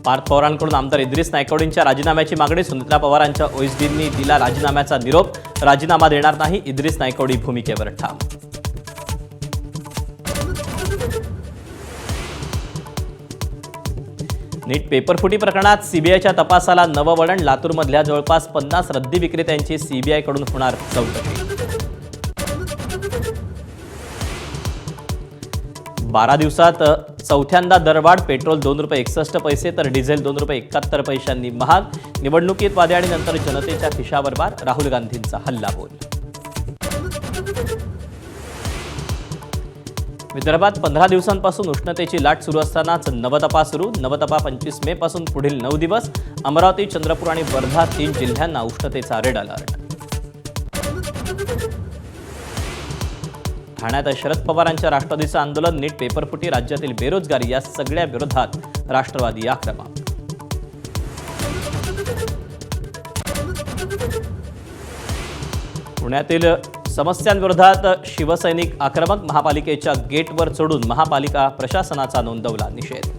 पार्थ पवारांकडून आमदार इद्रिस नायकवडींच्या राजीनाम्याची मागणी. सुनेत्रा पवारांच्या ओएसडींनी दिला राजीनाम्याचा निरोप. राजीनामा देणार नाही, इद्रिस नायकवडी भूमिकेवर ठाम. नीट पेपरफुटी प्रकरणात सीबीआयच्या तपासाला नवं वळण. लातूरमधल्या जवळपास 50 रद्दी विक्रेत्यांची सीबीआयकडून होणार चौकशी. 12 दिवसात चौथ्यांदा दरवाढ. पेट्रोल ₹2.61 तर डिझेल ₹2.71 महाग. निवडणुकीत वादे आणि नंतर जनतेच्या खिशावर भार. राहुल गांधींचा हल्लाबोल. विदर्भात 15 दिवसांपासून उष्णतेची लाट सुरू असतानाच नवतपा सुरू. नवतपा 25 मे पासून पुढील 9 दिवस. अमरावती, चंद्रपूर आणि वर्धा 3 जिल्ह्यांना उष्णतेचा रेड अलर्ट. ठाण्यात शरद पवारांच्या राष्ट्रवादीचं आंदोलन. नीट पेपरफुटी, राज्यातील बेरोजगारी या सगळ्या विरोधात राष्ट्रवादी आक्रमक. पुण्यातील समस्यांविरोधात शिवसैनिक आक्रमक. महापालिकेच्या गेटवर चढून महापालिका प्रशासनाचा नोंदवला निषेध.